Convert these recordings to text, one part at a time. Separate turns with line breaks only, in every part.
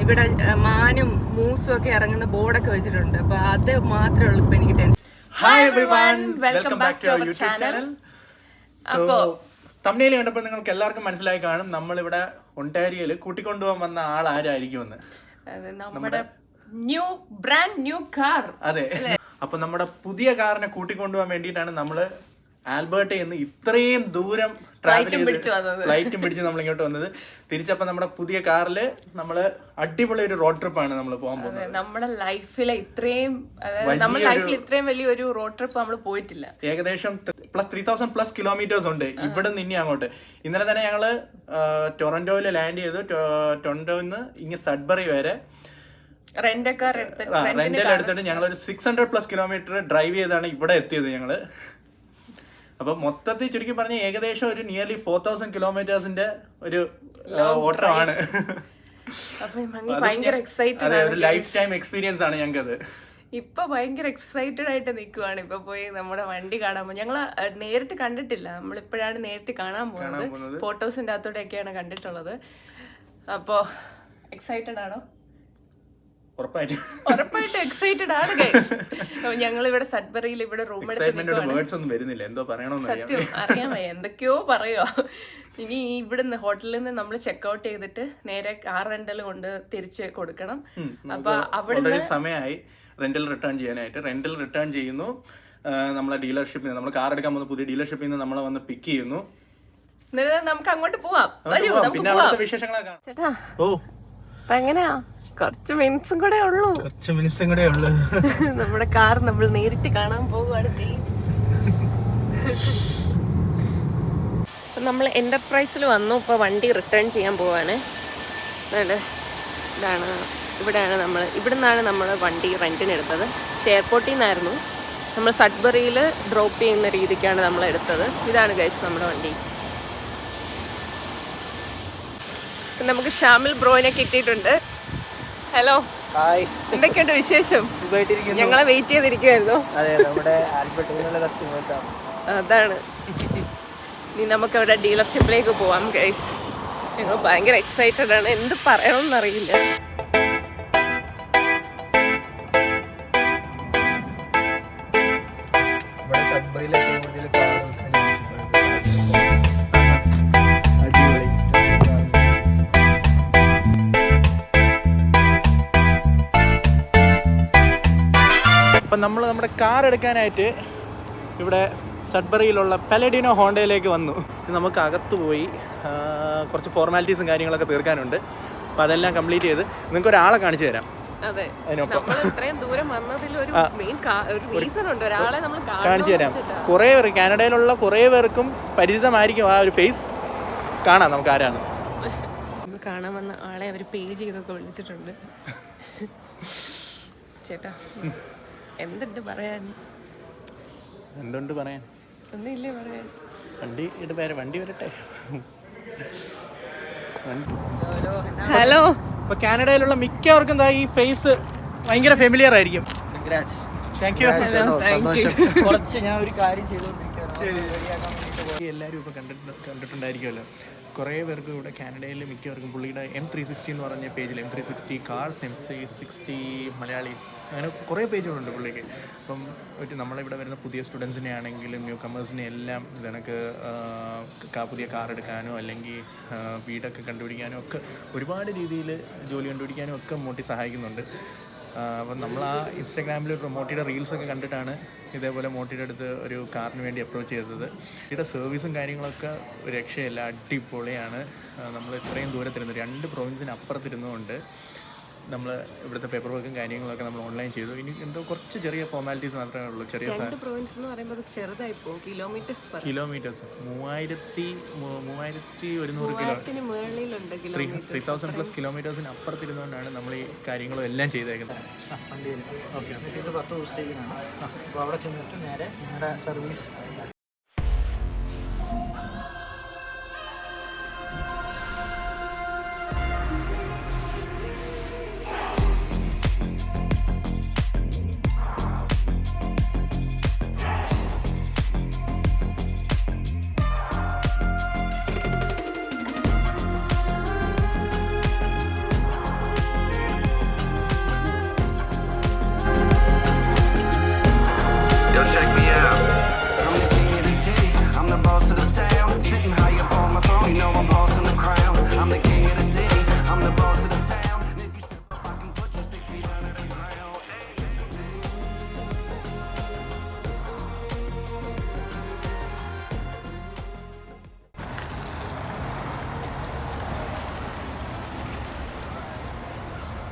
ഇവിടെ മാനും മൂസും ഒക്കെ ഇറങ്ങുന്ന ബോർഡൊക്കെ വെച്ചിട്ടുണ്ട്. അപ്പൊ അത് മാത്രമേ ഉള്ളൂ ഇപ്പൊ എനിക്ക് tension.
Hi everyone, welcome back to our YouTube channel. So thumbnail കണ്ടപ്പോൾ നിങ്ങൾക്ക് എല്ലാവർക്കും മനസ്സിലായി കാണും നമ്മളിവിടെ ഒണ്ടാരിയോയിൽ കൂട്ടിക്കൊണ്ടുപോകാൻ വന്ന ആൾ ആരായിരിക്കുമെന്ന്.
നമ്മുടെ ബ്രാൻഡ് ന്യൂ കാർ.
അതെ, അപ്പൊ നമ്മുടെ പുതിയ കാറിനെ കൂട്ടിക്കൊണ്ടുപോകാൻ വേണ്ടിയിട്ടാണ് നമ്മള് ആൽബർട്ടയിൽ നിന്ന് ഇത്രയും ദൂരം ട്രാവൽ ചെയ്ത് ഫ്ലൈറ്റും പിടിച്ച് നമ്മൾ ഇങ്ങോട്ട് വന്നത്. തിരിച്ചപ്പോ നമ്മുടെ പുതിയ കാറില് നമ്മള് അടിപൊളി ഒരു റോഡ് ട്രിപ്പാണ് നമ്മൾ പോകാൻ പോകുന്നത്.
നമ്മുടെ ലൈഫിലെ ഇത്രയും വലിയൊരു റോഡ് ട്രിപ്പ് നമ്മൾ പോയിട്ടില്ല.
ഏകദേശം 3000+ കിലോമീറ്റേഴ്സ് ഉണ്ട് ഇവിടെ നിന്ന് ഇനി അങ്ങോട്ട്. ഇന്നലെ തന്നെ ഞങ്ങള് ടൊറന്റോയിൽ ലാൻഡ് ചെയ്തു. ടൊറന്റോയിൽ നിന്ന് ഇങ്ങനെ സഡ്ബറി വരെ റെന്റൽ എടുത്തിട്ട് ഞങ്ങളൊരു 600+ കിലോമീറ്റർ ഡ്രൈവ് ചെയ്താണ് ഇവിടെ എത്തിയത് ഞങ്ങള്. അപ്പൊ മൊത്തത്തിൽ ചുരുക്കി പറഞ്ഞ ഏകദേശം ഒരു നിയർലി 4000 കിലോമീറ്റേഴ്സിന്റെ ഒരു ഓട്ടമാണ്. ഒരു ലൈഫ് ടൈം എക്സ്പീരിയൻസ് ആണ് ഞങ്ങൾക്കത്.
ഇപ്പൊ ഭയങ്കര എക്സൈറ്റഡ് ആയിട്ട് നിൽക്കുവാണ്. ഇപ്പൊ പോയി നമ്മുടെ വണ്ടി കാണാൻ പോകും. ഞങ്ങള് നേരിട്ട് കണ്ടിട്ടില്ല, നമ്മളിപ്പോഴാണ് നേരിട്ട് കാണാൻ പോകുന്നത്. ഫോട്ടോസിന്റെ അകത്തോടെയൊക്കെയാണ് കണ്ടിട്ടുള്ളത്. അപ്പോ എക്സൈറ്റഡ് ആണോ?
ഉറപ്പായിട്ടും
എക്സൈറ്റഡ് ആണ് ഗൈസ്. ഞങ്ങൾ ഇവിടെ സഡ്ബറിയിൽ ഇവിടെ റൂം സത്യം അറിയാൻ വയ്യ, എന്തൊക്കെയോ പറയോ. ഇനി ഇവിടുന്ന് ഹോട്ടലിൽ നിന്ന് നമ്മൾ ചെക്ക്ഔട്ട് ചെയ്തിട്ട് നേരെ കാർ റെന്റൽ കൊണ്ട് തിരിച്ച് കൊടുക്കണം. അപ്പൊ അവിടെ
സമയമായി റെന്റൽ റിട്ടേൺ ചെയ്യാനായിട്ട്. റെന്റൽ റിട്ടേൺ ചെയ്യുന്നു. നമ്മളെ ഡീലർഷിപ്പിൽ നിന്ന് നമ്മൾ കാർ എടുക്കാൻ പോകുന്ന പുതിയ ഡീലർഷിപ്പിൽ നിന്ന് നമ്മളെ വന്ന് പിക്ക് ചെയ്യുന്നു.
നമുക്ക് അങ്ങോട്ട് പോവാം.
പിന്നെ അവിടുത്തെ വിശേഷങ്ങളൊക്കെ
ചേട്ടാ. അപ്പൊ എങ്ങനെയാ? കുറച്ച് മിനിറ്റ്സും കൂടെ ഉള്ളൂ. നമ്മുടെ കാർ നമ്മൾ നേരിട്ട് കാണാൻ പോകുവാണ്. നമ്മൾ എന്റർപ്രൈസിൽ വന്നു. ഇപ്പൊ വണ്ടി റിട്ടേൺ ചെയ്യാൻ പോവാണ്. ഇവിടെയാണ് ഇവിടുന്നാണ് നമ്മൾ വണ്ടി റെന്റിന് എടുത്തത്. പക്ഷെ എയർപോർട്ടിൽ നിന്നായിരുന്നു. നമ്മൾ സഡ്ബറിയിൽ ഡ്രോപ്പ് ചെയ്യുന്ന രീതിക്കാണ് നമ്മൾ എടുത്തത്. ഇതാണ് ഗൈസ് നമ്മുടെ വണ്ടി. നമുക്ക് ഷാമിൽ ബ്രോയിനെ കിട്ടിയിട്ടുണ്ട്. ഹലോ, എന്തൊക്കെയുണ്ട് വിശേഷം? ഞങ്ങളെ വെയിറ്റ് ചെയ്തിരിക്കുവായിരുന്നു. അതാണ്. ഇനി നമുക്ക് അവിടെ ഡീലർഷിപ്പിലേക്ക് പോവാം ഗൈസ്. ഞങ്ങൾ ഭയങ്കര എക്സൈറ്റഡ് ആണ്. എന്ത് പറയണമെന്ന് അറിയില്ല.
അപ്പം നമ്മൾ നമ്മുടെ കാർ എടുക്കാനായിട്ട് ഇവിടെ സഡ്ബറിയിലുള്ള പലഡിനോ ഹോണ്ടയിലേക്ക് വന്നു. നമുക്ക് അകത്ത് പോയി കുറച്ച് ഫോർമാലിറ്റീസും കാര്യങ്ങളൊക്കെ തീർക്കാനുണ്ട്. അപ്പോൾ അതെല്ലാം കംപ്ലീറ്റ് ചെയ്ത് നിങ്ങൾക്ക് ഒരാളെ കാണിച്ചു തരാം. കാണിച്ചു തരാം. കുറേ പേർ കാനഡയിലുള്ള കുറേ പേർക്കും പരിചിതമായിരിക്കും ആ ഒരു ഫേസ്. കാണാം നമുക്ക് ആരാണ്.
കാണാൻ വന്ന ആളെ അവർ പേ ചെയ്തൊക്കെ വിളിച്ചിട്ടുണ്ട്. ചേട്ടാ എന്തുണ്ട് പറയാൻ? ഒന്നുമില്ലേ പറയാൻ?
വണ്ടി വരട്ടെ.
ഹലോ.
ഇപ്പൊ കാനഡയിലുള്ള മിക്കവർക്കും ഈ ഫേസ് ഭയങ്കര ഫെമിലിയർ ആയിരിക്കും. Thank you.
കുറച്ച് ഞാൻ ഒരു കാര്യം ചെയ്തോണ്ടിരിക്കുകയാണ്.
എല്ലാവരും ഇപ്പൊ കണ്ടിട്ടുണ്ടായിരിക്കുമല്ലോ. കുറേ പേർക്ക് ഇവിടെ കാനഡയിൽ മിക്കവർക്കും പുള്ളിയുടെ M360 എന്ന് പറഞ്ഞ പേജിൽ M360 കാർസ്, M360 മലയാളീസ്, അങ്ങനെ കുറേ പേജുകളുണ്ട് പുള്ളിക്ക്. അപ്പം നമ്മളിവിടെ വരുന്ന പുതിയ സ്റ്റുഡൻസിനെ ആണെങ്കിലും ന്യൂ കമേഴ്സിനെ എല്ലാം ഇതണക്ക് പുതിയ കാർ എടുക്കാനോ അല്ലെങ്കിൽ വീടൊക്കെ കണ്ടുപിടിക്കാനോ ഒക്കെ ഒരുപാട് രീതിയിൽ ജോലി കണ്ടുപിടിക്കാനും ഒക്കെ മോട്ടി സഹായിക്കുന്നുണ്ട്. അപ്പം നമ്മൾ ആ ഇൻസ്റ്റാഗ്രാമിൽ മോട്ടിയുടെ റീൽസൊക്കെ കണ്ടിട്ടാണ് ഇതേപോലെ മോട്ടിയുടെ അടുത്ത് ഒരു കാറിന് വേണ്ടി അപ്രോച്ച് ചെയ്തത്. ഇവിടെ സർവീസും കാര്യങ്ങളൊക്കെ ഒരു രക്ഷയില്ല, അടിപൊളിയാണ്. നമ്മൾ ഇത്രയും ദൂരത്തിരുന്നു, 2 പ്രൊവിൻസിന് അപ്പുറത്തിരുന്നുകൊണ്ട് നമ്മൾ ഇവിടുത്തെ പേപ്പർ വർക്കും കാര്യങ്ങളൊക്കെ നമ്മൾ ഓൺലൈൻ ചെയ്തു. ഇനി എന്തോ കുറച്ച് ചെറിയ ഫോർമാലിറ്റീസ് മാത്രമേ ഉള്ളൂ. ചെറിയ
കിലോമീറ്റേഴ്സ്
3100 കിലോമീറ്റേഴ്സിന് അപ്പുറത്തിരുന്നുകൊണ്ടാണ് നമ്മൾ ഈ കാര്യങ്ങളും എല്ലാം ചെയ്തേക്കുന്നത്.
ഓക്കെ, 10 ദിവസത്തേക്കാണ്. അപ്പോൾ അവിടെ ചെന്നിട്ട് നേരെ നിങ്ങളുടെ സർവീസ്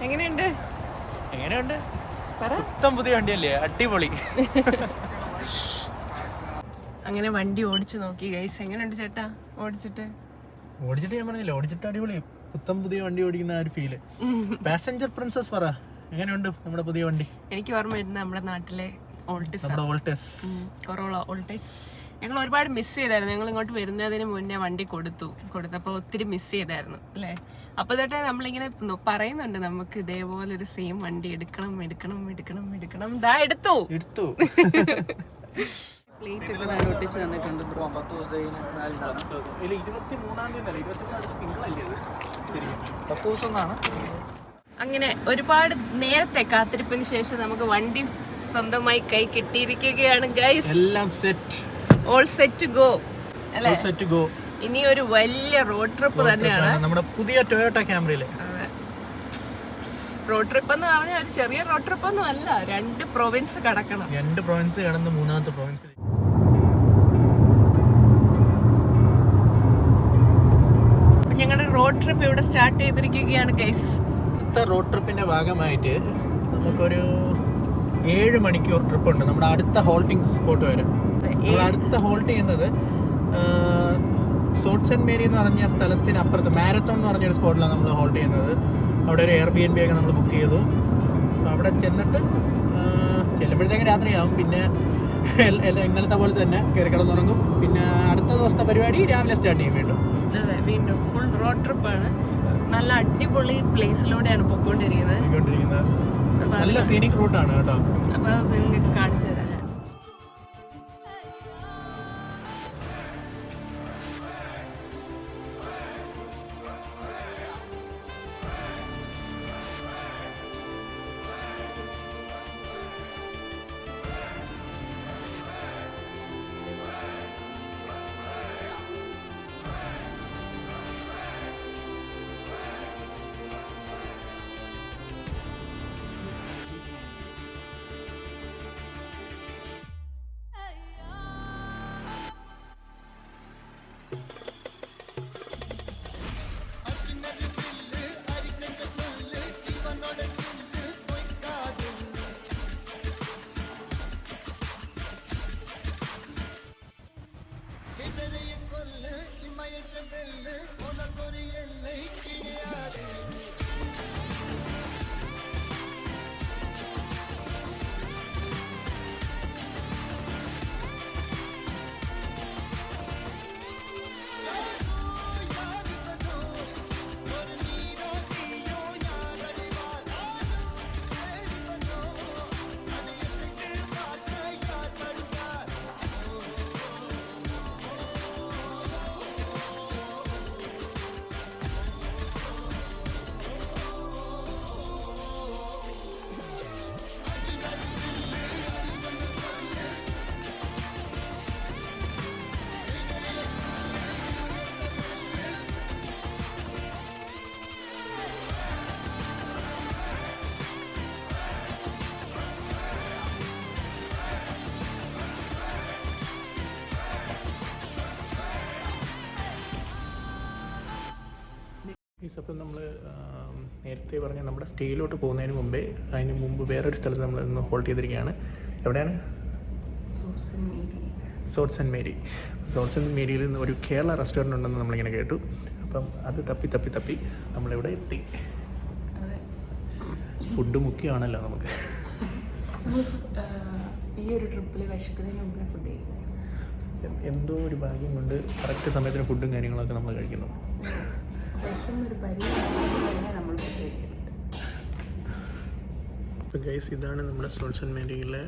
എങ്ങനെയുണ്ട്?
എങ്ങനെയുണ്ട്?
പറ.
മൊത്തം പുതിയ വണ്ടിയല്ലേ, അടിപൊളി.
അങ്ങനെ വണ്ടി ഓടിച്ചു നോക്കി ഗൈസ്. എങ്ങനെയുണ്ട് ചേട്ടാ ഓടിച്ചിട്ട്?
ഞാൻ പറഞ്ഞില്ല, ഓടിച്ചിട്ട് അടിപൊളി. പുത്തം പുതിയ വണ്ടി ഓടിക്കുന്ന ആ ഒരു ഫീല്. പാസഞ്ചർ പ്രിൻസസ് പറ, എങ്ങനെയുണ്ട് നമ്മുടെ പുതിയ വണ്ടി?
എനിക്ക് ഓർമ്മ വരുന്നത് നമ്മുടെ നാട്ടിലെ
ഓൾട്ടസ്
കൊറോള ഓൾട്ടസ്. ഞങ്ങൾ ഒരുപാട് മിസ് ചെയ്തായിരുന്നു. ഞങ്ങൾ ഇങ്ങോട്ട് വരുന്നതിന് മുന്നേ വണ്ടി കൊടുത്തപ്പോൾ ഒത്തിരി മിസ് ചെയ്തായിരുന്നു അല്ലേ? അപ്പോൾ തൊട്ടേ നമ്മളിങ്ങനെ പറയുന്നുണ്ട് നമുക്ക് ഇതേപോലെ ഒരു സെയിം വണ്ടി എടുക്കണം. ദാ എടുത്തു. പ്ലേറ്റ് ഒക്കെ നാട് ഒട്ടിച്ച് തന്നിട്ടുണ്ട്.
10 ദിവസത്തേക്ക് 10 ദിവസം എന്നാണ്.
അങ്ങനെ ഒരുപാട് നേരത്തെ കാത്തിരിപ്പിന് ശേഷം നമുക്ക് വണ്ടി സ്വന്തമായി കൈ കിട്ടിയിരിക്കുകയാണ് ഗൈസ്.
എല്ലാം set,
all set to go അല്ലേ?
Set go.
ഇനി ഒരു വലിയ റോഡ് ട്രിപ്പ് തന്നെയാണ്
നമ്മുടെ പുതിയ ടൊയോട്ട ക്യാമറയില്.
റോഡ് ട്രിപ്പ് എന്ന് പറഞ്ഞാൽ ഒരു ചെറിയ റോഡ് ട്രിപ്പ് ഒന്നും അല്ല. 2 പ്രൊവിൻസ് കടക്കണം.
2 പ്രൊവിൻസ് കടന്ന് 3ാമത്തെ പ്രൊവിൻസിൽ.
ഞങ്ങളുടെ റോഡ് ട്രിപ്പ് ഇവിടെ സ്റ്റാർട്ട് ചെയ്തിരിക്കുകയാണ് ഗൈസ്.
അടുത്ത റോഡ് ട്രിപ്പിന്റെ ഭാഗമായിട്ട് നമുക്കൊരു 7 മണിക്കൂർ ട്രിപ്പ് ഉണ്ട് നമ്മുടെ അടുത്ത ഹോൾട്ടിംഗ് സ്പോട്ട് വരെ. നമ്മൾ അടുത്ത ഹോൾട്ട് ചെയ്യുന്നത് സോട്ട്സ് ആൻഡ് മേരി എന്ന് പറഞ്ഞ സ്ഥലത്തിനപ്പുറത്ത് മാരത്തോൺ എന്ന് പറഞ്ഞൊരു സ്പോട്ടിലാണ് നമ്മൾ ഹോൾട്ട് ചെയ്യുന്നത്. അവിടെ ഒരു Airbnb ഒക്കെ നമ്മൾ ബുക്ക് ചെയ്തു. അവിടെ ചെല്ലുമ്പോഴത്തേക്ക് രാത്രിയാവും. പിന്നെ ഇന്നലത്തെ പോലെ തന്നെ കയറി കിടന്നുറങ്ങും. പിന്നെ അടുത്ത ദിവസത്തെ പരിപാടി രാവിലെ സ്റ്റാർട്ട് ചെയ്യും
വീണ്ടും ഫുൾ റോഡ് ട്രിപ്പാണ്. നല്ല അടിപൊളി പ്ലേസിലൂടെയാണ് പോയിക്കൊണ്ടിരിക്കുന്നത്.
നല്ല സീനിക് റൂട്ടാണ് കേട്ടോ.
അപ്പൊ നിങ്ങൾക്ക് കാണിച്ചു തരാം.
അപ്പം നമ്മൾ നേരത്തെ പറഞ്ഞ നമ്മുടെ സ്റ്റേയിലോട്ട് പോകുന്നതിന് മുമ്പ് വേറൊരു സ്ഥലത്ത് നമ്മൾ ഇന്ന് ഹോൾഡ് ചെയ്തിരിക്കുകയാണ്. എവിടെയാണ്? സോട്ട്സ് ആൻഡ് മേരിയിൽ നിന്ന് ഒരു കേരള റെസ്റ്റോറൻറ്റ് ഉണ്ടെന്ന് നമ്മളിങ്ങനെ കേട്ടു. അപ്പം അത് തപ്പി നമ്മളിവിടെ എത്തി. ഫുഡ് മുഖ്യമാണല്ലോ നമുക്ക്.
ഈ ഒരു ട്രിപ്പിൽ വിശക്കുന്നതിന് മുമ്പേ ഫുഡ് കഴിക്കും.
എന്തോ ഒരു ഭാഗ്യം കൊണ്ട് കറക്റ്റ് സമയത്തിന് ഫുഡും കാര്യങ്ങളൊക്കെ നമ്മൾ കഴിക്കുന്നു. ഗൈസ്, ഇതാണ് നമ്മുടെ സോട്ട്സ് ആൻഡ് മേരിയിലെ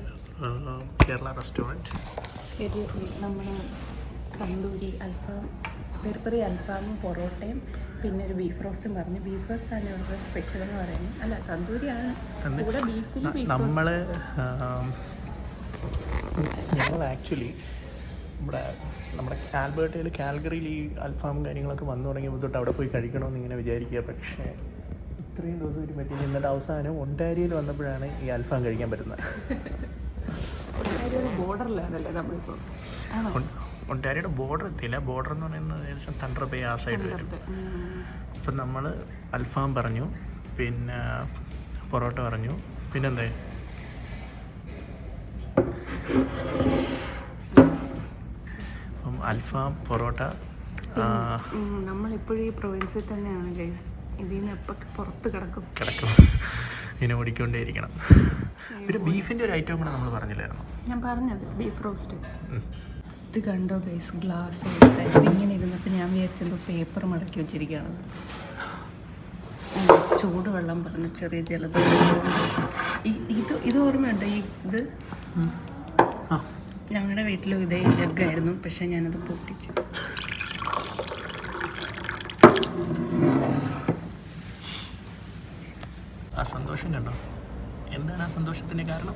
കേരള റെസ്റ്റോറൻറ്റ്.
ഇത് നമ്മുടെ തന്തൂരി അൽഫാം, പെരിപ്പറി അൽഫാമും പൊറോട്ടയും പിന്നെ ഒരു ബീഫ് റോസ്റ്റും പറഞ്ഞു. ബീഫ് റോസ്റ്റ് ആണ് ഇവിടുത്തെ സ്പെഷ്യൽ എന്ന് പറയുന്നത്. അല്ല, തന്തൂരിയാണ് കൂടെ ബീഫിൽ.
ഞങ്ങൾ ആക്ച്വലി നമ്മുടെ ആൽബർട്ടയിൽ കാൽഗറിയിൽ ഈ അൽഫാമും കാര്യങ്ങളൊക്കെ വന്നു തുടങ്ങിയപ്പോൾ തൊട്ട് അവിടെ പോയി കഴിക്കണമെന്ന് ഇങ്ങനെ വിചാരിക്കുക. പക്ഷേ ഇത്രയും ദിവസം ഒരു പറ്റില്ല. എന്നിട്ട് അവസാനം ഒണ്ടാരിയിൽ വന്നപ്പോഴാണ് ഈ അൽഫാം കഴിക്കാൻ പറ്റുന്നത്. ഒണ്ടാരിയുടെ ബോർഡർ എത്തിയില്ല. ബോർഡർ എന്ന് പറയുന്നത് ഏകദേശം തണ്ടർ ബേ ആ സൈഡ് വരും. അപ്പം നമ്മൾ അൽഫാം പറഞ്ഞു. പിന്നെ പൊറോട്ട പറഞ്ഞു. പിന്നെന്തേ? അപ്പം അൽഫാം, പൊറോട്ട.
നമ്മളിപ്പോഴും ഈ പ്രൊവിൻസിൽ തന്നെയാണ് ഗൈസ്. ഇതിൽ നിന്ന് എപ്പോൾ പുറത്ത് കിടക്കും
ഇതിനെ ഓടിക്കൊണ്ടേയിരിക്കണം. പിന്നെ ബീഫിൻ്റെ ഒരു ഐറ്റം കൂടെ നമ്മൾ പറഞ്ഞില്ലായിരുന്നു.
ഞാൻ പറഞ്ഞത് ബീഫ് റോസ്റ്റ്. ഇത് കണ്ടോ ഗൈസ്, ഗ്ലാസ് എടുത്ത് ഇതിങ്ങനെ ഇരുന്നപ്പോൾ ഞാൻ വിചാരിച്ചെന്തോ പേപ്പർ മടക്കി വെച്ചിരിക്കുകയാണ്. ചൂടുവെള്ളം പറഞ്ഞ് ചെറിയ ജലദോഷം. ഇത് ഓർമ്മയുണ്ടോ? ഇത് ഞങ്ങളുടെ വീട്ടിലും ഇതേ ജഗ്ഗായിരുന്നു, പക്ഷെ ഞാനത് പൊട്ടിച്ചു.
ആ സന്തോഷം കണ്ടോ? എന്താണ് ആ സന്തോഷത്തിന് കാരണം?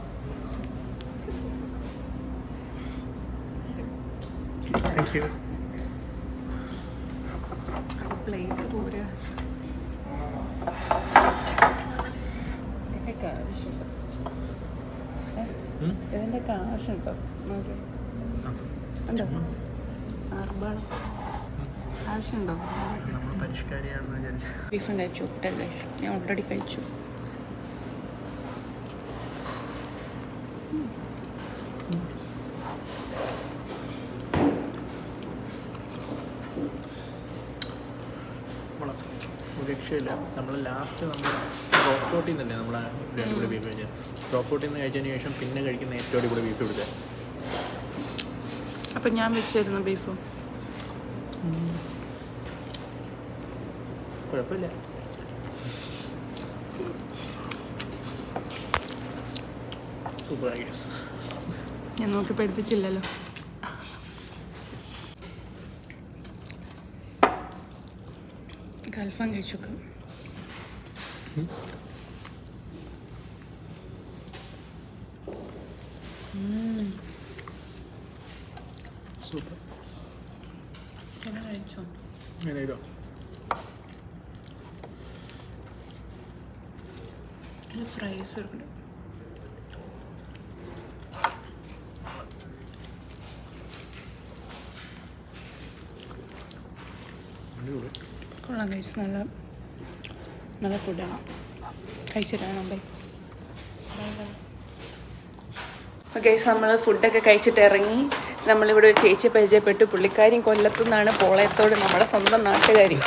Thank you.
പ്ലേറ്റ് പോരാ. ഇതിൻ്റെ കാശുണ്ടോ? നോക്കി ഉണ്ടോ? ആവശ്യമുണ്ടോ?
നമ്മൾ പരിഷ്കാരിയാണെന്ന് വിചാരിച്ചു.
ബീഫും കഴിച്ചു ഗൈസ്. ഞാൻ ഓൾറെഡി കഴിച്ചു.
രക്ഷയില്ല. നമ്മൾ ലാസ്റ്റ് നമ്മൾ റോക്ക് ഫോർട്ടിൽ നിന്ന് തന്നെ നമ്മൾ അടിപൊളി ബീഫ് കഴിച്ചത്. റോക്ക് ഫോർട്ടിൽ നിന്ന് കഴിച്ചതിന് ശേഷം പിന്നെ കഴിക്കുന്ന ഏറ്റവും അടിപൊളി ബീഫ് ഇവിടുത്തെ.
അപ്പം ഞാൻ വെച്ചിരുന്നു ബീഫും.
കുഴപ്പമില്ല. സൂപ്പർ ആയി.
ഞാൻ നോക്കി പഠിപ്പിച്ചില്ലല്ലോ. അൽഫാം കഴിച്ചോക്കാം.
സൂപ്പർ.
കഴിച്ചോ? ഫ്രൈസ് എടുക്കണ്ട. കൊള്ളാം കഴിച്ചു. നല്ല ഫുഡാണ്. കഴിച്ചിട്ടാണ് ബൈ. ഗൈസ്, നമ്മൾ ഫുഡൊക്കെ കഴിച്ചിട്ട് ഇറങ്ങി. നമ്മളിവിടെ ഒരു ചേച്ചിയെ പരിചയപ്പെട്ടു. പുള്ളിക്കാരിയും കൊല്ലത്തു നിന്നാണ്. പോളയത്തോട്, നമ്മുടെ സ്വന്തം നാട്ടുകാരി.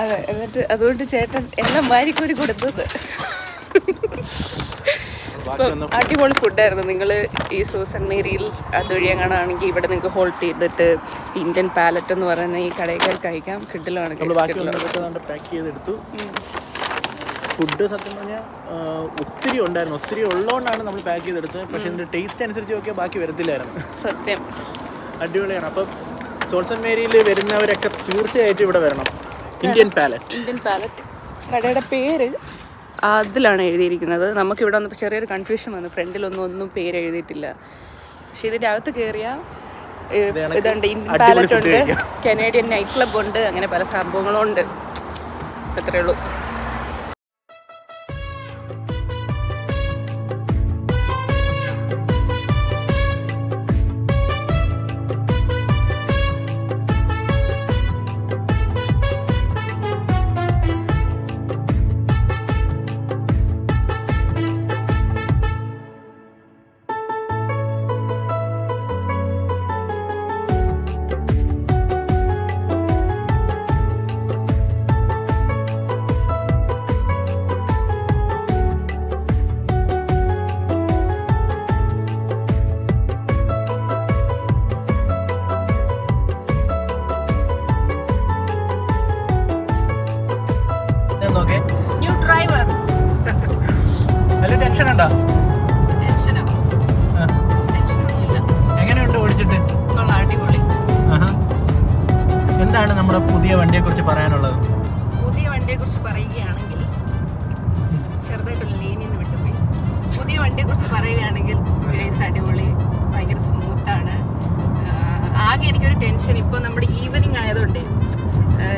അതെ. എന്നിട്ട് അതുകൊണ്ട് ചേട്ടൻ എല്ലാം വാരിക്കോരി കൊടുത്തത്. ഇപ്പം അടിപൊളി ഫുഡായിരുന്നു. നിങ്ങൾ ഈ സൂസൻ മേരിയിൽ അതുവഴിയങ്ങാണെങ്കിൽ ഇവിടെ നിങ്ങൾക്ക് ഹോൾട്ട് ചെയ്തിട്ട് ഇന്ത്യൻ പാലറ്റ് എന്ന് പറയുന്ന ഈ കടയിൽ കഴിക്കാം. കിഡിലാണ്.
പാക്ക് ചെയ്തെടുത്തു. ഫുഡ് സത്യം പറഞ്ഞാൽ ഒത്തിരി ഉണ്ടായിരുന്നു. ഒത്തിരി ഉള്ളതുകൊണ്ടാണ് നമ്മൾ പാക്ക് ചെയ്തെടുത്തത്. പക്ഷേ ഇതിൻ്റെ ടേസ്റ്റ് അനുസരിച്ച് നോക്കിയാൽ ബാക്കി വരത്തില്ലായിരുന്നു.
സത്യം
അടിപൊളിയാണ്. അപ്പം സോൾസൺ മേരിയിൽ വരുന്നവരൊക്കെ തീർച്ചയായിട്ടും ഇവിടെ വരണം. ഇന്ത്യൻ പാലറ്റ്
കടയുടെ പേര് അതിലാണ് എഴുതിയിരിക്കുന്നത്. നമുക്കിവിടെ വന്നപ്പോൾ ചെറിയൊരു കൺഫ്യൂഷൻ വന്നു. ഫ്രണ്ടിലൊന്നും പേര് എഴുതിയിട്ടില്ല. പക്ഷെ ഇതിൻ്റെ അകത്ത് കയറിയാൽ ഇതുണ്ട്, ഇന്ത്യൻ പാലറ്റ് ഉണ്ട്, കനേഡിയൻ നൈറ്റ് ക്ലബ് ഉണ്ട്, അങ്ങനെ പല സംഭവങ്ങളും ഉണ്ട്. അത്രയേ ഉള്ളൂ.
എങ്ങനെയുണ്ട് ഓടിച്ചിട്ട്? എന്താണ് നമ്മുടെ പുതിയ വണ്ടിയെ കുറിച്ച് പറയാനുള്ളത്?
പുതിയ വണ്ടിയെ കുറിച്ച് പറയുകയാണെങ്കിൽ ചെറുതായിട്ടുള്ള ലീനിന്ന് വിട്ടുപോയി. പുതിയ വണ്ടിയെ കുറിച്ച് പറയുകയാണെങ്കിൽ അടിപൊളി, ഭയങ്കര സ്മൂത്താണ്. ആകെ എനിക്കൊരു ടെൻഷൻ, ഇപ്പോൾ നമ്മുടെ ഈവനിങ് ആയതുകൊണ്ട്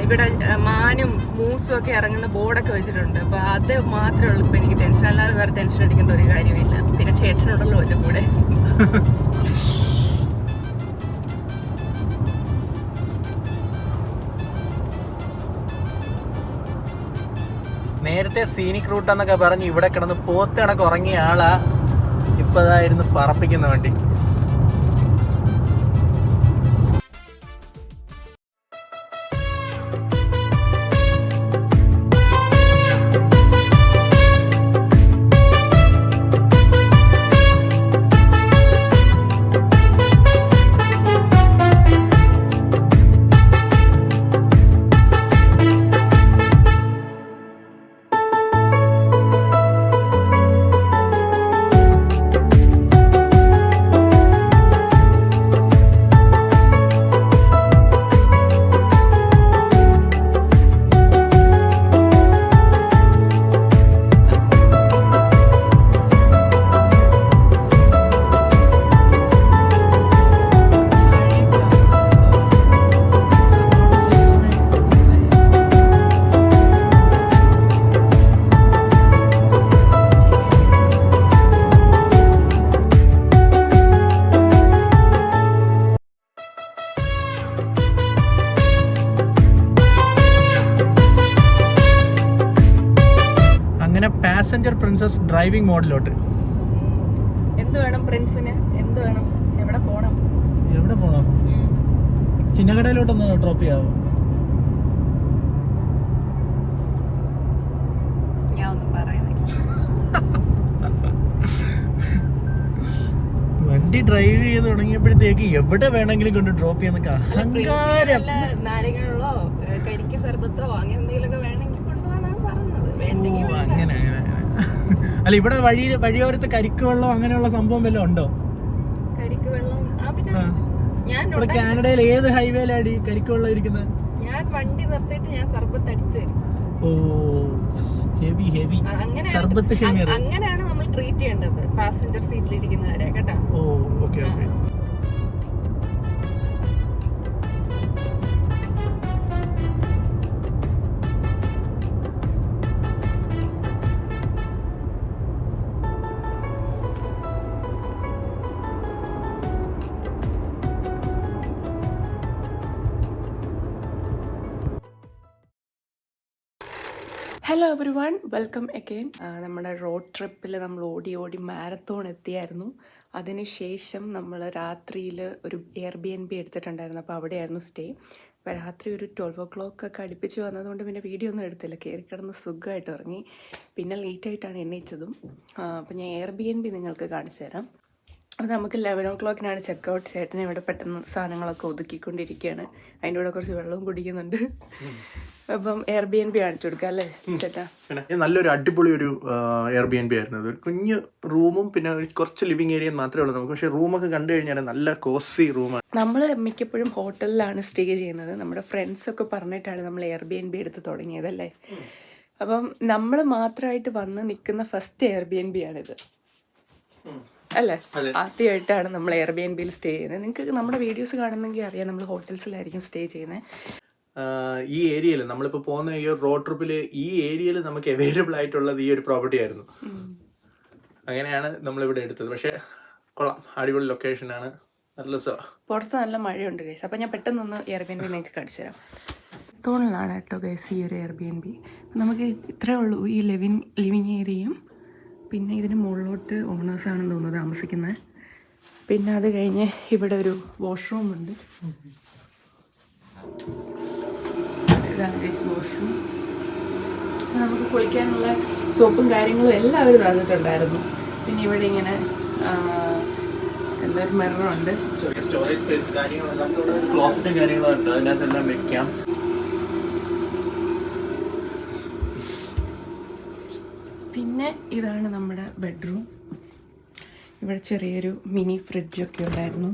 ഇവിടെ മാനും മൂസും ഒക്കെ ഇറങ്ങുന്ന ബോർഡൊക്കെ വെച്ചിട്ടുണ്ട്. അപ്പോൾ അത് മാത്രമേ ഉള്ളൂ ഇപ്പോൾ എനിക്ക് ടെൻഷൻ. അല്ലാതെ വേറെ ടെൻഷൻ അടിക്കേണ്ട ഒരു കാര്യമില്ല. പിന്നെ ചേട്ടനുണ്ടല്ലോ എൻ്റെ കൂടെ.
നേരത്തെ സീനിക് റൂട്ട് എന്നൊക്കെ പറഞ്ഞ് ഇവിടെ കിടന്ന് പോത്ത് കണക്ക് ഉറങ്ങിയ ആളാ ഇപ്പൊ അതായിരുന്നു പറപ്പിക്കുന്ന വണ്ടി. പാസഞ്ചർ പ്രിൻസസ് ഡ്രൈവിംഗ് മോഡിലോട്ട്.
എന്ത് വേണം പ്രിൻസിന്? എന്ത് വേണം? എവിടെ പോണം?
ചിന്നക്കടയിലോട്ടൊന്ന് ഡ്രോപ്പ് ചെയ്യാവോ?
ഞാൻ ഒന്നും പറയണില്ല.
വണ്ടി ഡ്രൈവ് ചെയ്ത് തുടങ്ങിയപ്പോഴത്തേക്ക് എവിടെ വേണമെങ്കിലും കൊണ്ട് ഡ്രോപ്പ് ചെയ്യുന്നൊക്കെ അഹങ്കാരം.
നാരങ്ങളോ കരിക്ക് സർബത്തോ അങ്ങനെ എന്തെങ്കിലുമൊക്കെ വേണമെങ്കിൽ കൊണ്ടുപോകാനാണ് പറഞ്ഞത്.
അങ്ങനെ അല്ല, ഇവിടെ വഴിയോരത്ത് കരിക്ക് വെള്ളം അങ്ങനെയുള്ള സംഭവം വല്ലതും ഉണ്ടോ?
കരിക്ക് വെള്ളം
ഇവിടെ കാനഡയിൽ ഏത് ഹൈവേയിലാടി കരിക്ക് വെള്ളം ഇരിക്കുന്നത്?
ഞാൻ വണ്ടി നിർത്തിയിട്ട് ഞാൻ സർബത്ത് അടിച്ചു തരും.
ഓ, ഹെവി സർബത്ത് ഷെമീർ.
അങ്ങനെയാണ് നമ്മൾ ട്രീറ്റ് ചെയ്യേണ്ടത് പാസഞ്ചർ സീറ്റിൽ ഇരിക്കുന്നവരെ കേട്ടോ.
Oh, okay.
Hello everyone, welcome again. നമ്മുടെ റോഡ് ട്രിപ്പിൽ നമ്മൾ ഓടി മാരത്തോൺ എത്തിയായിരുന്നു. അതിനുശേഷം നമ്മൾ രാത്രിയിൽ ഒരു എയർബിഎൻബി എടുത്തിട്ടുണ്ടായിരുന്നു. അപ്പോൾ അവിടെയായിരുന്നു സ്റ്റേ. അപ്പോൾ രാത്രി ഒരു 12 o'clock ഒക്കെ അടുപ്പിച്ച് വന്നതുകൊണ്ട് പിന്നെ വീഡിയോ ഒന്നും എടുത്തില്ല. കയറി കിടന്ന് സുഖമായിട്ട് ഉറങ്ങി. പിന്നെ ലേറ്റായിട്ടാണ് എണ്ണീച്ചതും. അപ്പോൾ ഞാൻ എയർബിഎൻബി നിങ്ങൾക്ക് കാണിച്ചു തരാം. അപ്പോൾ നമുക്ക് 11 o'clock ചെക്കൗട്ട്. ചേട്ടനെ ഇവിടെ പെട്ടെന്ന് സാധനങ്ങളൊക്കെ ഒതുക്കിക്കൊണ്ടിരിക്കുകയാണ്. അതിൻ്റെ കൂടെ കുറച്ച് വെള്ളവും കുടിക്കുന്നുണ്ട്. അപ്പം എയർബിഎൻബി കാണിച്ചു കൊടുക്കാം അല്ലേ ചേട്ടാ?
നല്ലൊരു അടിപൊളി ഒരു എയർബിഎൻബി ആയിരുന്നു. ഒരു കുഞ്ഞ് റൂമും പിന്നെ കുറച്ച് ലിവിങ് ഏരിയ മാത്രമേ ഉള്ളൂ നമുക്ക്. പക്ഷേ റൂമൊക്കെ കണ്ടു കഴിഞ്ഞാൽ നല്ല കോസി റൂമാണ്.
നമ്മൾ മിക്കപ്പോഴും ഹോട്ടലിലാണ് സ്റ്റേ ചെയ്യുന്നത്. നമ്മുടെ ഫ്രണ്ട്സൊക്കെ പറഞ്ഞിട്ടാണ് നമ്മൾ എയർബിഎൻബി എടുത്ത് തുടങ്ങിയതല്ലേ. അപ്പം നമ്മൾ മാത്രമായിട്ട് വന്ന് നിൽക്കുന്ന ഫസ്റ്റ് എയർബിഎൻബി ആണിത് അല്ലേ? ആദ്യമായിട്ടാണ് നമ്മൾ എയർബിഎൻബിയിൽ സ്റ്റേ ചെയ്യുന്നത്. നിങ്ങൾക്ക് നമ്മുടെ വീഡിയോസ് കാണുന്നെങ്കിൽ അറിയാം, നമ്മൾ ഹോട്ടൽസിലായിരിക്കും സ്റ്റേ ചെയ്യുന്നത്.
ഈ ഏരിയയിൽ നമ്മളിപ്പോൾ പോകുന്ന ഈ റോഡ് ട്രിപ്പിൽ ഈ ഏരിയയിൽ നമുക്ക് അവൈലബിൾ ആയിട്ടുള്ളത് ഈ ഒരു പ്രോപ്പർട്ടി ആയിരുന്നു. അങ്ങനെയാണ് നമ്മളിവിടെ എടുത്തത്. പക്ഷേ കൊള്ളാം, അടിപൊളി ലൊക്കേഷനാണ്, നല്ല രസമാണ്.
പുറത്ത് നല്ല മഴയുണ്ട് ഗൈസ്. അപ്പോൾ ഞാൻ പെട്ടെന്നൊന്ന് എയർബിഎൻബി നിങ്ങൾക്ക് കാണിച്ചു തരാം. തോണിലാണ് കേട്ടോ ഗൈസ് ഈ ഒരു എയർബിഎൻബി. നമുക്ക് ഇത്രയേ ഉള്ളൂ. ഈ ലിവിങ് ഏരിയയും പിന്നെ ഇതിന് മുകളിലോട്ട് ഓണേഴ്സാണെന്ന് തോന്നുന്നു താമസിക്കുന്നത്. പിന്നെ അത് കഴിഞ്ഞ് ഇവിടെ ഒരു വാഷ്റൂം ഉണ്ട്. വാഷ്റൂം നമുക്ക് കുളിക്കാനുള്ള സോപ്പും കാര്യങ്ങളും എല്ലാം അവർ തന്നിട്ടുണ്ടായിരുന്നു. പിന്നെ ഇവിടെ ഇങ്ങനെ എന്തൊരു മിററുണ്ട്.
സ്റ്റോറേജ് സ്പേസ് കാര്യങ്ങളെല്ലാം, ക്ലോസറ്റും കാര്യങ്ങളും ഉണ്ട്, അതിനകത്തെല്ലാം വെക്കാം.
പിന്നെ ഇതാണ് നമ്മുടെ ബെഡ്റൂം. ഇവിടെ ചെറിയൊരു മിനി ഫ്രിഡ്ജൊക്കെ ഉണ്ടായിരുന്നു.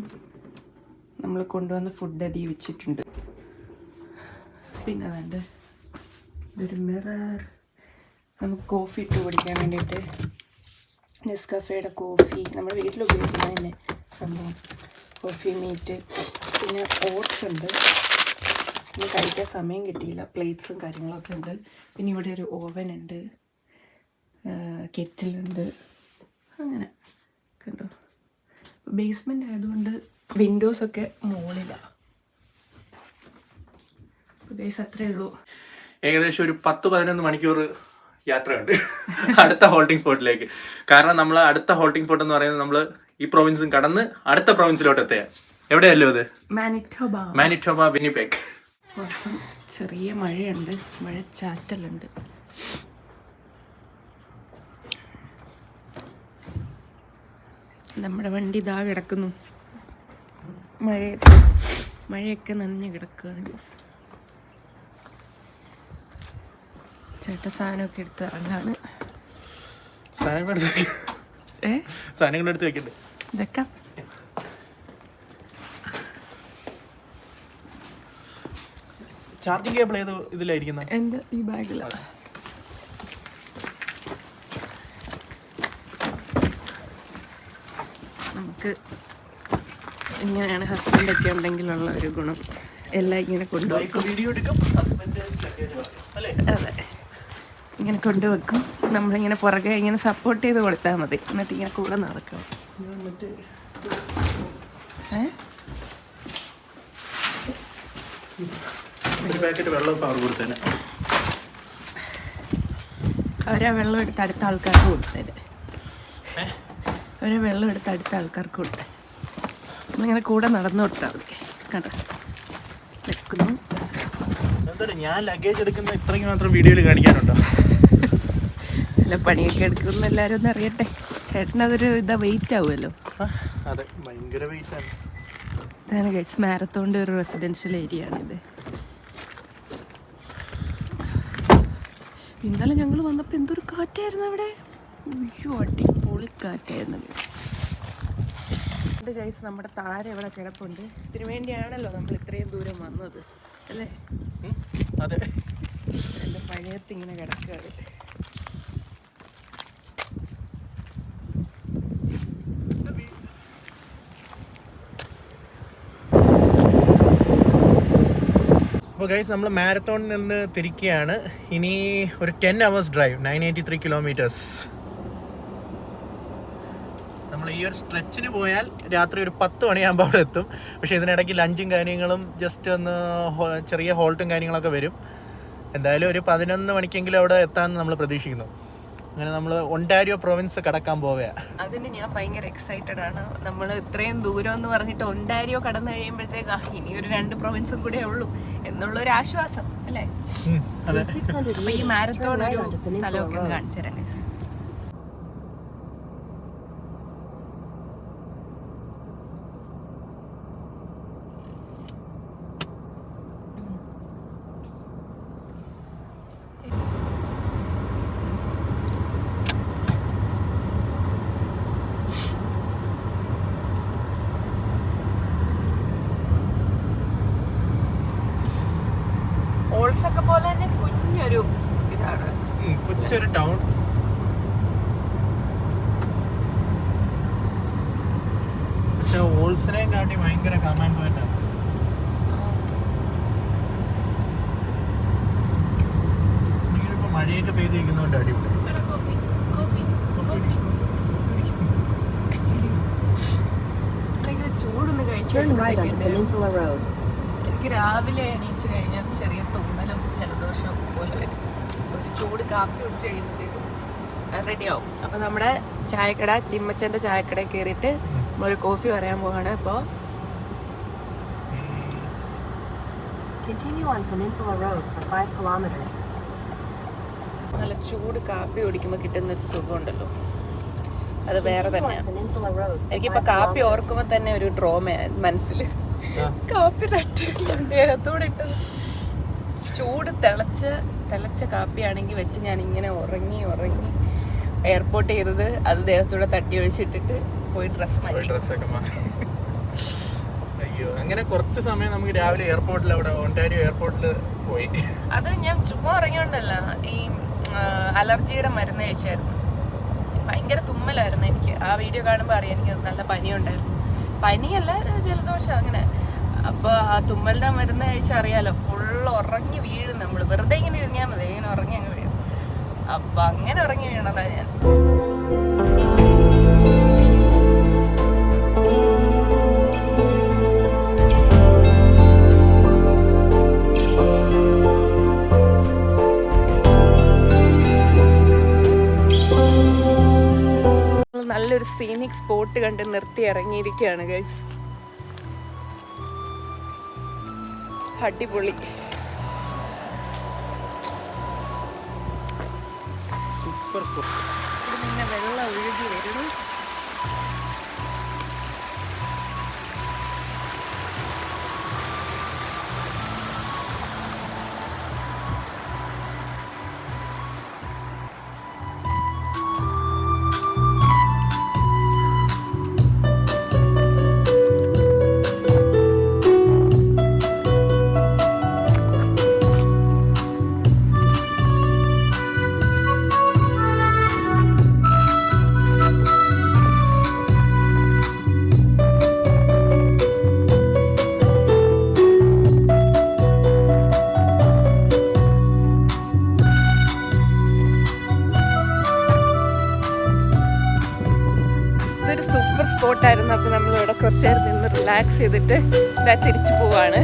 നമ്മൾ കൊണ്ടുവന്ന ഫുഡ് അതി വെച്ചിട്ടുണ്ട്. പിന്നെ അതുണ്ട് ഇതൊരു മിറർ. നമുക്ക് കോഫി ഇട്ട് കുടിക്കാൻ വേണ്ടിയിട്ട് നെസ്കഫേയുടെ കോഫി നമ്മുടെ വീട്ടിൽ ഉപയോഗിക്കുന്ന തന്നെ സംഭവം. കോഫി മീറ്റ്, പിന്നെ ഓട്സ് ഉണ്ട്. ഇനി കഴിക്കാൻ സമയം കിട്ടിയില്ല. പ്ലേറ്റ്സും കാര്യങ്ങളൊക്കെ ഉണ്ട്. പിന്നെ ഇവിടെ ഒരു ഓവൻ ഉണ്ട്, കെറ്റിലുണ്ട്. അങ്ങനെ കണ്ടോ. ബേസ്മെൻ്റ് ആയതുകൊണ്ട് വിൻഡോസൊക്കെ മുകളിലാണ്. അത്രയേ ഉള്ളൂ.
ഏകദേശം ഒരു 10-11 മണിക്കൂർ യാത്രയുണ്ട് അടുത്ത ഹോൾട്ടിംഗ് സ്പോട്ടിലേക്ക്. കാരണം നമ്മൾ അടുത്ത ഹോൾട്ടിംഗ് സ്പോട്ട് എന്ന് പറയുന്നത് നമ്മൾ ഈ പ്രൊവിൻസും കടന്ന് അടുത്ത പ്രൊവിൻസിലോട്ട് എത്തുക. എവിടെയല്ലോ അത്? മാനിറ്റോബ വിന്നിപെഗ്.
പുറത്തും ചെറിയ മഴയുണ്ട്, മഴ ചാറ്റലുണ്ട്. നമ്മുടെ വണ്ടി ഇതാ കിടക്കുന്നു, മഴയൊക്കെ നനഞ്ഞ് കിടക്കുകയാണ്. ചേട്ട സാധനമൊക്കെ എടുത്ത് ഇറങ്ങാണ്.
സാധനങ്ങളെടുത്ത് വെക്കണ്ടേ?
വെക്കാം.
ചാർജിങ് കേബിൾ ഏത് ഇതിലായിരിക്കുന്നത്?
എൻ്റെ ഈ ബാഗിലാണ്. നമുക്ക് ഇങ്ങനെയാണ് ഹസ്ബൻഡൊക്കെ ഉണ്ടെങ്കിലുള്ള ഒരു ഗുണം. എല്ലാം ഇങ്ങനെ കൊണ്ടുവെക്കും. അതെ, ഇങ്ങനെ കൊണ്ടുവെക്കും. നമ്മളിങ്ങനെ പുറകെ ഇങ്ങനെ സപ്പോർട്ട് ചെയ്ത് കൊടുത്താൽ മതി. എന്നിട്ട് ഇങ്ങനെ കൂടെ നടക്കും. അവരാ വെള്ളം എടുത്ത് അടുത്ത ആൾക്കാർക്ക് കൊടുത്തേര്. കൊടുത്തേ. നമ്മളിങ്ങനെ കൂടെ നടന്നു കൊടുത്താൽ മതി. കണ്ടോ വെക്കുന്നു.
ഞാൻ ലഗേജ് എടുക്കുന്ന ഇത്രയ്ക്ക് മാത്രം വീഡിയോയിൽ കാണിക്കാനുണ്ടോ?
നല്ല പണിയൊക്കെ എടുക്കുന്ന എല്ലാവരും ഒന്ന് അറിയട്ടെ. ചേട്ടനതൊരു വെയിറ്റ് ആവുമല്ലോ.
അതെ, ഭയങ്കര വെയിറ്റ് ആണ്.
ഇതാണ് ഗൈസ് മാരത്തോണിൻ്റെ ഒരു റെസിഡൻഷ്യൽ ഏരിയ ആണിത്. ഇന്നലെ ഞങ്ങൾ വന്നപ്പോൾ എന്തൊരു കാറ്റായിരുന്നു അവിടെ. അയ്യോ, അടിപൊളി കാറ്റായിരുന്നു ഗൈസ്. നമ്മുടെ താര ഇവിടെ കിടപ്പുണ്ട്. ഇതിനു വേണ്ടിയാണല്ലോ നമ്മൾ ഇത്രയും ദൂരം വന്നത് അല്ലേ?
അതെ,
എൻ്റെ പഴയത്തിങ്ങനെ കിടക്കുകയാണ്.
അപ്പോൾ ഗൈസ് നമ്മൾ മാരത്തോണിൽ നിന്ന് തിരിക്കുകയാണ്. ഇനി ഒരു 10 hours ഡ്രൈവ്, 983 kilometers. നമ്മൾ ഈ ഒരു സ്ട്രെച്ചിന് പോയാൽ രാത്രി ഒരു 10 മണിയാകുമ്പോൾ അവിടെ എത്തും. പക്ഷേ ഇതിനിടയ്ക്ക് ലഞ്ചും കാര്യങ്ങളും ജസ്റ്റ് ഒന്ന് ചെറിയ ഹോൾട്ടും കാര്യങ്ങളൊക്കെ വരും. എന്തായാലും ഒരു 11 മണിക്കെങ്കിലും അവിടെ എത്താമെന്ന് നമ്മൾ പ്രതീക്ഷിക്കുന്നു. അങ്ങനെ നമ്മൾ ഒണ്ടാരിയോ പ്രൊവിൻസ് കടക്കാൻ പോവുകയാണ്.
അതിന് ഞാൻ ഭയങ്കര എക്സൈറ്റഡ് ആണ്. നമ്മൾ ഇത്രയും ദൂരം എന്ന് പറഞ്ഞിട്ട് ഒണ്ടാരിയോ കടന്നു കഴിയുമ്പോഴത്തേക്ക് ഇനി ഒരു 2 പ്രൊവിൻസും കൂടെ ഉള്ളൂ എന്നുള്ളൊരു ആശ്വാസം അല്ലേ? അപ്പൊ ഈ മാരത്തോൺ ഒരു സ്ഥലമൊക്കെ ഒന്ന് കാണിച്ചു തരാം. ഓൾസൊക്കെ പോലെ തന്നെ കുഞ്ഞൊരു ഇതാണ്,
കൊച്ചൊരു ടൗൺ. പക്ഷെ ഓൾസിനെ കാട്ടി ഭയങ്കര കമാൻഡ് പോയിട്ടാണ്. ഇപ്പൊ മഴയൊക്കെ പെയ്തിരിക്കുന്നോണ്ട് അടിപൊളി.
ചൂടൊന്ന് കഴിച്ചു. എനിക്ക് രാവിലെ എണീച്ച് കഴിഞ്ഞാൽ ചെറിയ തുമ്മലും ജലദോഷവും പോലെ വരും. ഒരു ചൂട് കാപ്പി കുടിച്ച് കഴിയുമ്പോഴത്തേക്കും റെഡിയാവും. അപ്പോൾ നമ്മുടെ ചായക്കട, ടിമ്മച്ചൻ്റെ ചായക്കടയിൽ കയറിയിട്ട് നമ്മളൊരു കോഫി പറയാൻ പോവാണ്. ഇപ്പോൾ നല്ല ചൂട് കാപ്പി കുടിക്കുമ്പോൾ കിട്ടുന്നൊരു സുഖമുണ്ടല്ലോ, അത് വേറെ തന്നെയാണ്. എനിക്കിപ്പോൾ കാപ്പി ഓർക്കുമ്പോൾ തന്നെ ഒരു ഡ്രോമ മനസ്സിൽ. കാപ്പി തട്ടിട്ടുണ്ട് ദേഹത്തോടെ ഇട്ടത്. ചൂട് തിളച്ച കാപ്പിയാണെങ്കിൽ വെച്ച് ഞാൻ ഇങ്ങനെ ഉറങ്ങി എയർപോർട്ട് ചെയ്തത് അത് ദേഹത്തോടെ തട്ടി ഒഴിച്ചിട്ടിട്ട് പോയി ഡ്രസ്സൊക്കെ
മാറ്റി. അയ്യോ, അങ്ങനെ കുറച്ച് സമയം നമുക്ക് രാവിലെ എയർപോർട്ടിൽ, അവിടെ ഒണ്ടാരിയോ എയർപോർട്ടിൽ പോയി.
അത് ഞാൻ ചുമ്മാ ഉറങ്ങിയോണ്ടല്ല, ഈ അലർജിയുടെ മരുന്ന് കഴിച്ചായിരുന്നു. ഭയങ്കര തുമ്മലായിരുന്നു എനിക്ക്. ആ വീഡിയോ കാണുമ്പോൾ അറിയാം എനിക്ക് നല്ല പനിയുണ്ടായിരുന്നു. പനിയല്ല, ജലദോഷം അങ്ങനെ. അപ്പോൾ ആ തുമ്മലിൻ്റെ മരുന്ന് കഴിച്ചറിയാലോ, ഫുള്ള് ഉറങ്ങി വീഴും നമ്മൾ. വെറുതെ ഇങ്ങനെ ഇരുന്നാൽ മതി, ഇങ്ങനെ ഉറങ്ങി അങ്ങ് വീഴും. അപ്പം അങ്ങനെ ഉറങ്ങി വീണതാ ഞാൻ. നല്ലൊരു സീനിക് സ്പോട്ട് കണ്ട് നിർത്തി ഇറങ്ങിയിരിക്കുകയാണ് ഗൈസ്. അടിപൊളി.
Super spot.
പിന്നെ വെള്ളം ഒഴുകി വരുന്നു. സൂപ്പർ സ്പോട്ടായിരുന്നു. അപ്പോൾ നമ്മളിവിടെ കുറച്ച് നേരം നിന്ന് റിലാക്സ് ചെയ്തിട്ട് ഇതാ തിരിച്ചു പോവാണ്.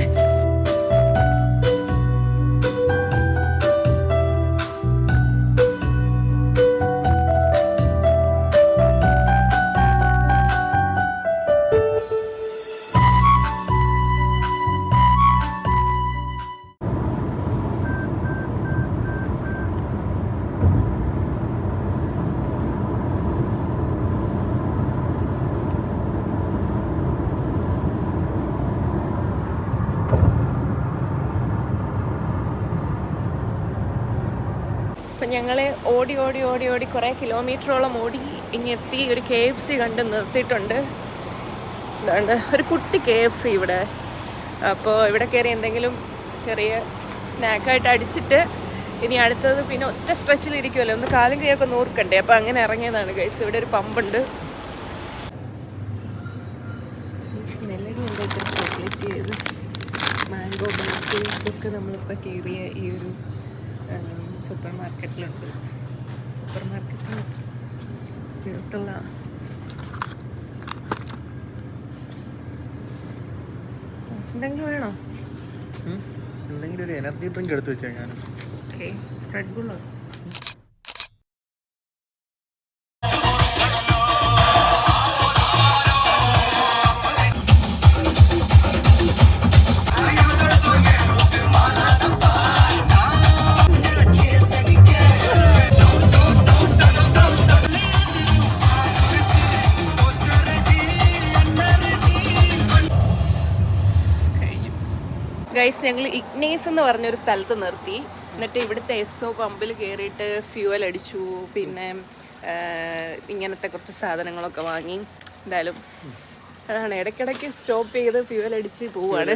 അപ്പം ഞങ്ങൾ ഓടി ഓടി ഓടി ഓടി കുറേ കിലോമീറ്ററോളം ഓടി ഇങ്ങെത്തി ഒരു KFC കണ്ട് നിർത്തിയിട്ടുണ്ട്. എന്താണ് ഒരു കുട്ടി KFC ഇവിടെ. അപ്പോൾ ഇവിടെ കയറി എന്തെങ്കിലും ചെറിയ സ്നാക്കായിട്ട് അടിച്ചിട്ട് ഇനി അടുത്തത് പിന്നെ ഒറ്റ സ്ട്രെച്ചിലിരിക്കുമല്ലോ, ഒന്ന് കാലും കൈയൊക്കെ നൂർക്കണ്ടേ. അപ്പോൾ അങ്ങനെ ഇറങ്ങിയതാണ് ഗൈസ്. ഇവിടെ ഒരു പമ്പുണ്ട്. മെലഡി എന്തായിട്ട് ചോക്ലേറ്റ് ചെയ്ത് മാംഗോ ബേക്ക് ഇതൊക്കെ നമ്മളിപ്പോൾ കയറിയ ഈ ഒരു സൂപ്പർ മാർക്കറ്റിലുണ്ട്. സൂപ്പർ മാർക്കറ്റിൽ അടുത്തുള്ള എന്തെങ്കിലും വേണോ?
എന്തെങ്കിലും ഒരു എനർജി ഡ്രിങ്ക് എടുത്ത് വെച്ചേക്കാൻ.
Okay, red ബുള്ളോ? ഗൈസ്, ഞങ്ങൾ ഇഗ്നേസ് എന്ന് പറഞ്ഞൊരു സ്ഥലത്ത് നിർത്തി. എന്നിട്ട് ഇവിടുത്തെ എസ്സോ പമ്പിൽ കയറിയിട്ട് ഫ്യൂവൽ അടിച്ചു. പിന്നെ ഇങ്ങനത്തെ കുറച്ച് സാധനങ്ങളൊക്കെ വാങ്ങി. എന്തായാലും അതാണ് ഇടയ്ക്കിടയ്ക്ക് സ്റ്റോപ്പ് ചെയ്ത് ഫ്യൂവൽ അടിച്ച് പോവാണ്.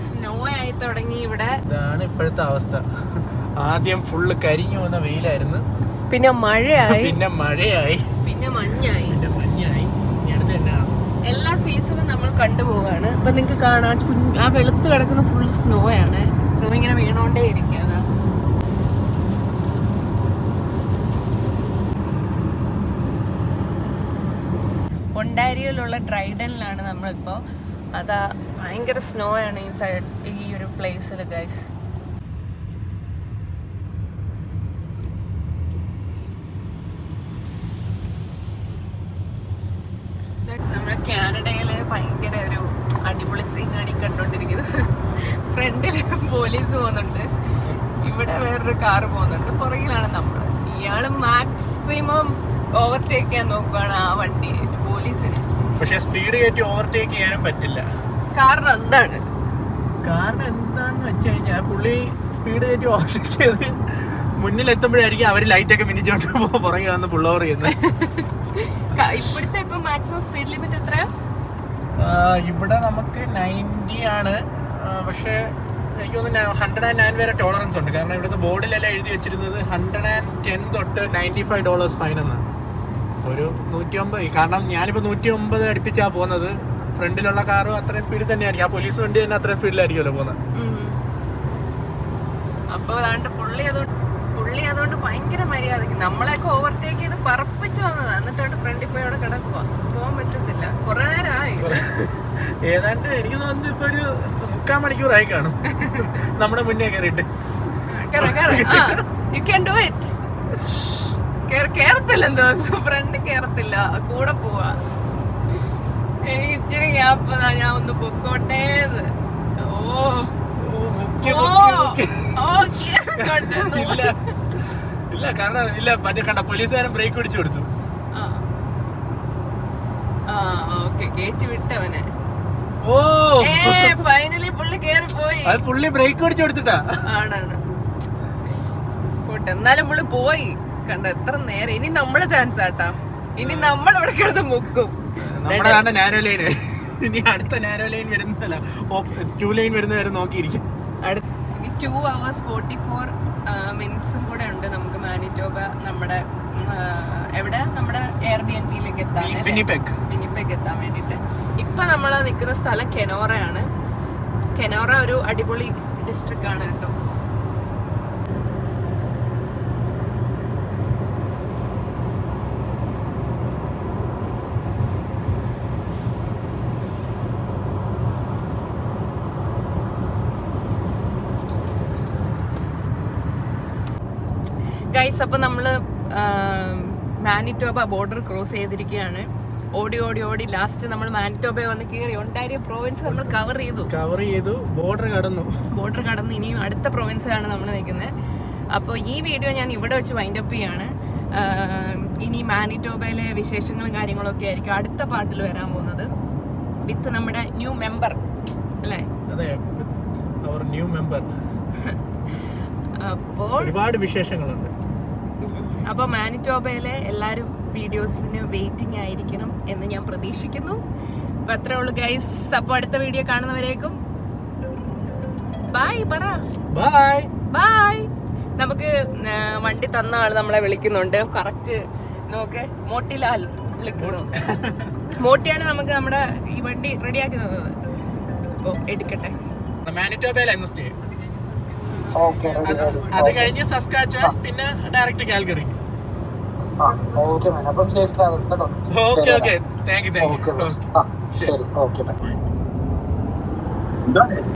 സ്നോ ആയി തുടങ്ങി ഇവിടെ.
ഇതാണ് ഇപ്പോഴത്തെ അവസ്ഥ. ആദ്യം ഫുള്ള് കരിഞ്ഞു വന്ന വെയിലായിരുന്നു,
പിന്നെ മഴയായി,
പിന്നെ മഴയായി,
പിന്നെ മഞ്ഞായി,
പിന്നെ മഞ്ഞായി. അടുത്ത് തന്നെയാണ്
എല്ലാ സീസണും നമ്മൾ കണ്ടുപോവാണ്. ഇപ്പൊ നിങ്ങൾക്ക് കാണാൻ ആ വെളുത്ത് കിടക്കുന്ന ഫുൾ സ്നോ ആണ്. സ്നോ ഇങ്ങനെ വീണോണ്ടേ ഇരിക്കുക. അതാ ഒണ്ടാരിയോയിലുള്ള ഡ്രൈഡനിലാണ് നമ്മളിപ്പോൾ. അതാ ഭയങ്കര സ്നോ ആണ് ഈ സൈഡ്, ഈ ഒരു പ്ലേസിൽ ഗൈസ്. നമ്മുടെ കാനഡയില് ഭയങ്കര ഒരു അടിപൊളി സീനാണ് ഈ കണ്ടോണ്ടിരിക്കുന്നത്. ഫ്രണ്ടിൽ പോലീസ് പോകുന്നുണ്ട്, ഇവിടെ വേറൊരു കാറ് പോകുന്നുണ്ട്, പുറകിലാണ് നമ്മൾ. ഇയാള് മാക്സിമം ഓവർടേക്ക് ചെയ്യാൻ നോക്കുകയാണ് ആ വണ്ടി പോലീസിന്.
പക്ഷെ സ്പീഡ് കയറ്റി ഓവർടേക്ക് ചെയ്യാനും പറ്റില്ല.
കാരണം എന്താണ്?
കാരണം എന്താണെന്ന് വെച്ച് കഴിഞ്ഞാൽ പുള്ളി സ്പീഡ് കയറ്റി ഓവർടേക്ക് ചെയ്ത് മുന്നിലെത്തുമ്പോഴായിരിക്കും അവർ ലൈറ്റൊക്കെ മിനിച്ചോണ്ട് പുറകെ വന്ന് പുൾ ഓവർ ചെയ്യുന്നത്.
ഇപ്പോഴത്തെ ഇപ്പൊ മാക്സിമം സ്പീഡ് ലിമിറ്റ് എത്രയാ?
ഇവിടെ നമുക്ക് 90 ആണ്. പക്ഷേ എനിക്ക് തോന്നുന്നു 109 വരെ ടോളറൻസ് ഉണ്ട്. കാരണം ഇവിടുത്തെ ബോർഡിലെല്ലാം എഴുതി വെച്ചിരുന്നത് $110 തൊട്ട് $95 ഫൈൻ എന്ന്. ഒരു 109. കാരണം ഞാനിപ്പോൾ 109 അടുപ്പിച്ചാണ് പോകുന്നത്. ഫ്രണ്ടിലുള്ള കാറും അത്രയും സ്പീഡിൽ തന്നെയായിരിക്കും. ആ പോലീസ് വണ്ടി തന്നെ അത്രയും സ്പീഡിലായിരിക്കുമല്ലോ പോകുന്നത്.
അപ്പോൾ അതാണ്ട് പുള്ളി അതുകൊണ്ട് ഭയങ്കര മര്യാദക്ക് നമ്മളെയൊക്കെ ഓവർടേക്ക് ചെയ്ത് പറപ്പിച്ച് വന്നതാണ്. എന്നിട്ട് ഫ്രണ്ടിൽ പോയി അവിടെ കിടക്കുക, പോകാൻ പറ്റത്തില്ല. കുറെ നേരമായി.
ഏതാണ്ട് എനിക്ക് തോന്നുന്നു ഇപ്പൊ ഒരു 3/4 മണിക്കൂറായി കാണും നമ്മുടെ മുന്നേ കയറിയിട്ട്.
You can do it. കേറത്തില്ലെന്ന് തോന്നുന്നു, ഫ്രണ്ട് കേറത്തില്ല, കൂടെ പോവാ. എനിക്ക് ഇച്ചിരി ഗ്യാപ്പ് ഞാൻ ഒന്ന് പൊക്കോട്ടേന്ന്.
ഇല്ല കാരണം ഇല്ല മറ്റേ കണ്ട പോലീസുകാരൻ ബ്രേക്ക് പിടിച്ചു കൊടുത്തു.
ഓക്കെ കേറ്റി വിട്ടവനെ.
ഓ
ഫൈനലി പുള്ളി കേറി പോയി.
അത് പുള്ളി ബ്രേക്ക് പിടിച്ചു കൊടുത്തിട്ടാ.
ആണാണ് പോട്ടെ, എന്നാലും പുള്ളി പോയി. കണ്ട എത്ര നേരം. ഇനി നമ്മുടെ ചാൻസ് ആട്ടാ, ഇനി നമ്മൾ ഇവിടെ കിടന്ന് മുക്കും.
നമ്മുടെ നാരോ ലൈൻ, ഇനി അടുത്ത നാരോ ലൈൻ വരുന്നല്ല 2 ലൈൻ വരുന്ന വരെ നോക്കിയിരിക്കും.
ഇനി 2 hours 44 minutes കൂടെ ഉണ്ട് നമുക്ക് മാനിറ്റോബ നമ്മുടെ എവിടെ നമ്മുടെ എയർബിഎൻബിയിലേക്ക് എത്താൻ, വിനിപെഗ് എത്താൻ വേണ്ടിട്ട്. ഇപ്പൊ നമ്മൾ നിൽക്കുന്ന സ്ഥലം കെനോറയാണ്. കെനോറ ഒരു അടിപൊളി ഡിസ്ട്രിക്റ്റ് ആണ് കേട്ടോ. ഗൈസ്, അപ്പൊ നമ്മള് മാനിറ്റോബ ബോർഡർ ക്രോസ് ചെയ്തിരിക്കുകയാണ്. ഓടി ഓടി ഓടി ലാസ്റ്റ് നമ്മൾ മാനിറ്റോബ വന്ന് കയറി. ഒണ്ടാരിയോ പ്രോവിൻസ് നമ്മൾ കവർ ചെയ്തു, ബോർഡർ കടന്ന് ഇനിയും അടുത്ത പ്രൊവിൻസിലാണ് നമ്മൾ നിൽക്കുന്നത്. അപ്പോൾ ഈ വീഡിയോ ഞാൻ ഇവിടെ വെച്ച് വൈൻഡപ്പ് ചെയ്യാണ്. ഇനി മാനിറ്റോബയിലെ വിശേഷങ്ങളും കാര്യങ്ങളൊക്കെ ആയിരിക്കും അടുത്ത പാർട്ടിൽ വരാൻ പോകുന്നത്, വിത്ത് നമ്മുടെ ന്യൂ മെമ്പർ അല്ലേ? അപ്പോൾ
ഒരുപാട് വിശേഷങ്ങളുണ്ട്.
അപ്പോൾ മാനിറ്റോബയിലെ എല്ലാവരും വീഡിയോസിന് വെയിറ്റിംഗ് ആയിരിക്കണം എന്ന് ഞാൻ പ്രതീക്ഷിക്കുന്നു. അപ്പോൾ അത്രേ ഉള്ളൂ ഗൈസ്. അപ്പോൾ അടുത്ത വീഡിയോ കാണുന്നവരേക്കും ബൈ പറ. ബൈ. നമുക്ക് വണ്ടി തന്ന ആള് നമ്മളെ വിളിക്കുന്നുണ്ട്. കറക്റ്റ് നോക്ക്, മോട്ടിലാൽ വിളിക്കുന്നു. മോട്ടിയാണ് നമുക്ക് നമ്മുടെ ഈ വണ്ടി റെഡിയാക്കി തന്നത്. അപ്പോൾ എടുക്കട്ടെ.
മാനിറ്റോബയിലായിരുന്നു സ്റ്റേ. അത് കഴിഞ്ഞ് സസ്കാച്ചുവാൻ, പിന്നെ direct Calgary.
Okay
thank you.
ശരി, ഓക്കെ.
ഇതൊക്കെയുണ്ട്.